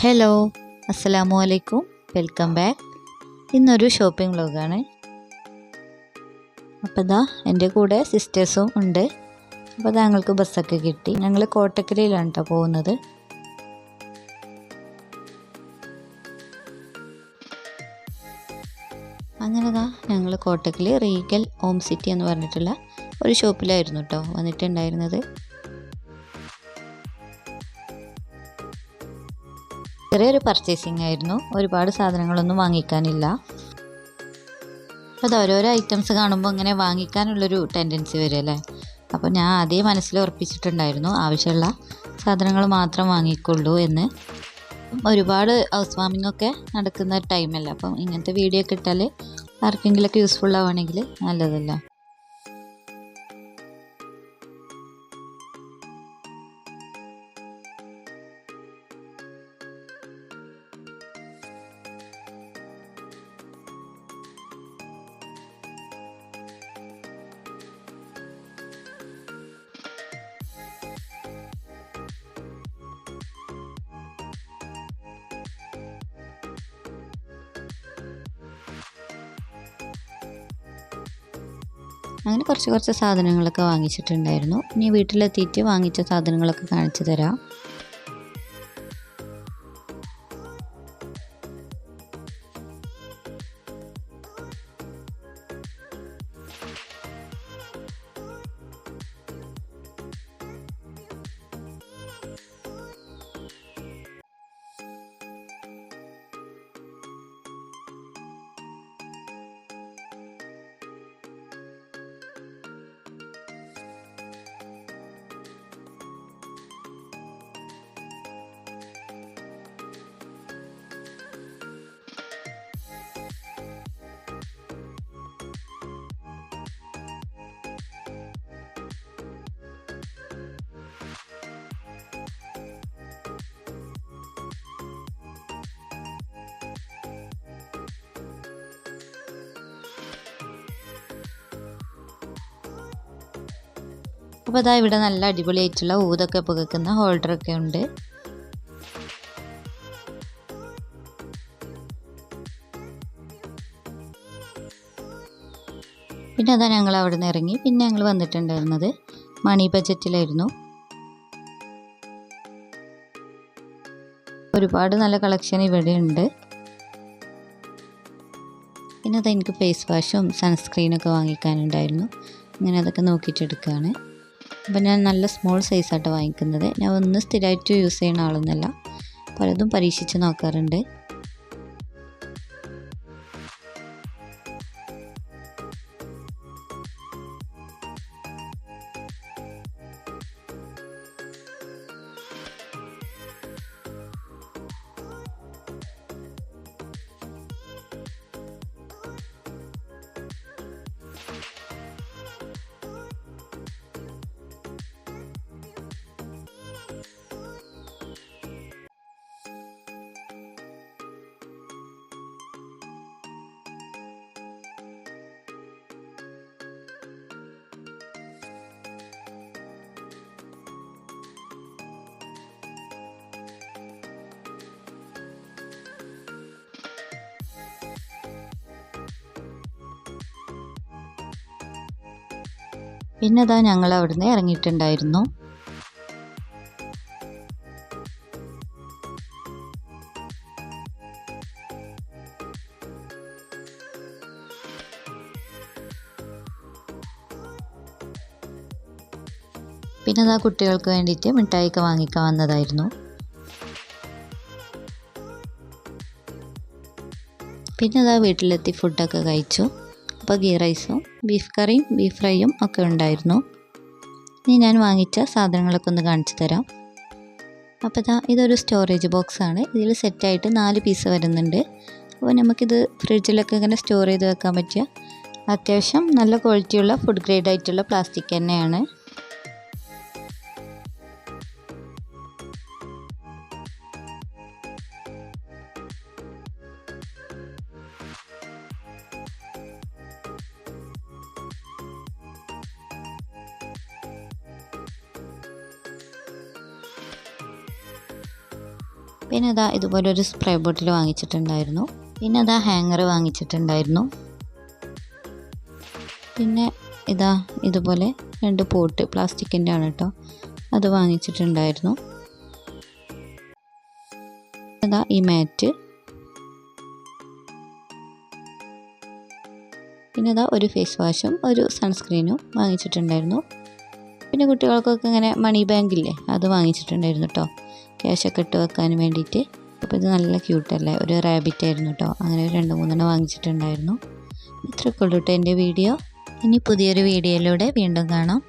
Hello, അസ്സലാമു അലൈക്കും, welcome back. ഇന്നൊരു ഷോപ്പിംഗ് വ്ലോഗാണ്. അപ്പോൾ ഇതാ എൻ്റെ കൂടെ സിസ്റ്റേഴ്സും ഉണ്ട്. അപ്പോൾ ഞങ്ങൾക്ക് ബസ്സൊക്കെ കിട്ടി. ഞങ്ങൾ കോട്ടക്കരയിലാണ് കേട്ടോ പോകുന്നത്. അങ്ങനെ ഞങ്ങൾ കോട്ടക്കൽ റീഗൽ ഹോം സിറ്റി എന്ന് പറഞ്ഞിട്ടുള്ള ഒരു ഷോപ്പിലായിരുന്നു കേട്ടോ വന്നിട്ടുണ്ടായിരുന്നത്. ചെറിയൊരു പർച്ചേസിങ് ആയിരുന്നു, ഒരുപാട് സാധനങ്ങളൊന്നും വാങ്ങിക്കാനില്ല. അപ്പോൾ അത് ഓരോരോ ഐറ്റംസ് കാണുമ്പോൾ ഇങ്ങനെ വാങ്ങിക്കാനുള്ളൊരു ടെൻഡൻസി വരുമല്ലേ. അപ്പോൾ ഞാൻ ആദ്യം മനസ്സിൽ ഉറപ്പിച്ചിട്ടുണ്ടായിരുന്നു ആവശ്യമുള്ള സാധനങ്ങൾ മാത്രം വാങ്ങിക്കുള്ളൂ എന്ന്. ഒരുപാട് ഹൗസ് വാമിംഗ് ഒക്കെ നടക്കുന്ന ടൈമല്ല, അപ്പം ഇങ്ങനത്തെ വീഡിയോ ഒക്കെ ഇട്ടാൽ ആർക്കെങ്കിലുമൊക്കെ യൂസ്ഫുൾ ആവുകയാണെങ്കിൽ നല്ലതല്ല. അങ്ങനെ കുറച്ച് സാധനങ്ങളൊക്കെ വാങ്ങിച്ചിട്ടുണ്ടായിരുന്നു. ഇനി വീട്ടിലെത്തിയിട്ട് വാങ്ങിച്ച സാധനങ്ങളൊക്കെ കാണിച്ചു തരാം. അപ്പോൾ അതാ ഇവിടെ നല്ല അടിപൊളിയായിട്ടുള്ള ഊതൊക്കെ പുകക്കുന്ന ഹോൾഡറൊക്കെ ഉണ്ട്. പിന്നെ അതാ ഞങ്ങൾ അവിടെ നിന്ന് ഇറങ്ങി. പിന്നെ ഞങ്ങൾ വന്നിട്ടുണ്ടായിരുന്നത് മണി ബജറ്റിലായിരുന്നു. ഒരുപാട് നല്ല കളക്ഷൻ ഇവിടെ ഉണ്ട്. പിന്നെ അത് എനിക്ക് ഫേസ് വാഷും സൺസ്ക്രീനൊക്കെ വാങ്ങിക്കാനുണ്ടായിരുന്നു. അങ്ങനെ അതൊക്കെ നോക്കിയിട്ടെടുക്കുകയാണ്. അപ്പോൾ ഞാൻ നല്ല സ്മോൾ സൈസായിട്ട് വാങ്ങിക്കുന്നത്. ഞാൻ ഒന്ന് സ്ഥിരമായിട്ട് യൂസ് ചെയ്യുന്ന ആളൊന്നുമല്ല, പലതും പരീക്ഷിച്ച് നോക്കാറുണ്ട്. പിന്നെ അതാ ഞങ്ങൾ അവിടുന്ന് ഇറങ്ങിയിട്ടുണ്ടായിരുന്നു. പിന്നെ അതാ കുട്ടികൾക്ക് വേണ്ടിയിട്ട് മിഠായിയൊക്കെ വാങ്ങിക്കാൻ വന്നതായിരുന്നു. പിന്നെ അതാ വീട്ടിലെത്തി ഫുഡൊക്കെ കഴിച്ചു. അപ്പോൾ ഗീ റൈസും ബീഫ് കറിയും ബീഫ് ഫ്രൈയും ഒക്കെ ഉണ്ടായിരുന്നു. ഇനി ഞാൻ വാങ്ങിച്ച സാധനങ്ങളൊക്കെ ഒന്ന് കാണിച്ചു തരാം. അപ്പോൾ ഇതൊരു സ്റ്റോറേജ് ബോക്സാണ്. ഇതിൽ സെറ്റായിട്ട് 4 പീസ് വരുന്നുണ്ട്. അപ്പോൾ നമുക്കിത് ഫ്രിഡ്ജിലൊക്കെ ഇങ്ങനെ സ്റ്റോർ ചെയ്ത് വെക്കാൻ പറ്റിയ അത്യാവശ്യം നല്ല ക്വാളിറ്റിയുള്ള ഫുഡ് ഗ്രേഡ് ആയിട്ടുള്ള പ്ലാസ്റ്റിക് തന്നെയാണ്. പിന്നെ അതാ ഇതുപോലെ ഒരു സ്പ്രേ ബോട്ടിൽ വാങ്ങിച്ചിട്ടുണ്ടായിരുന്നു. പിന്നെ അതാ ഹാങ്ങർ വാങ്ങിച്ചിട്ടുണ്ടായിരുന്നു. പിന്നെ ഇതാ ഇതുപോലെ 2 പോട്ട് പ്ലാസ്റ്റിക്കിൻ്റെ ആണ് കേട്ടോ, അത് വാങ്ങിച്ചിട്ടുണ്ടായിരുന്നു. അതാ ഈ മാറ്റ്. പിന്നെ അതാ ഒരു ഫേസ് വാഷും ഒരു സൺസ്ക്രീനും വാങ്ങിച്ചിട്ടുണ്ടായിരുന്നു. പിന്നെ കുട്ടികൾക്കൊക്കെ ഇങ്ങനെ മണി ബാങ്കില്ലേ, അത് വാങ്ങിച്ചിട്ടുണ്ടായിരുന്നു കേട്ടോ, ക്യാഷൊക്കെ ഇട്ട് വെക്കാൻ വേണ്ടിയിട്ട്. അപ്പോൾ ഇത് നല്ല ക്യൂട്ടല്ലേ, ഒരു റാബിറ്റ് ആയിരുന്നു കേട്ടോ. അങ്ങനെ 2-3 വാങ്ങിച്ചിട്ടുണ്ടായിരുന്നു. ഇത്രയൊക്കെ ഉള്ളൂ കേട്ടോ എൻ്റെ വീഡിയോ. ഇനി പുതിയൊരു വീഡിയോയിലൂടെ വീണ്ടും കാണാം.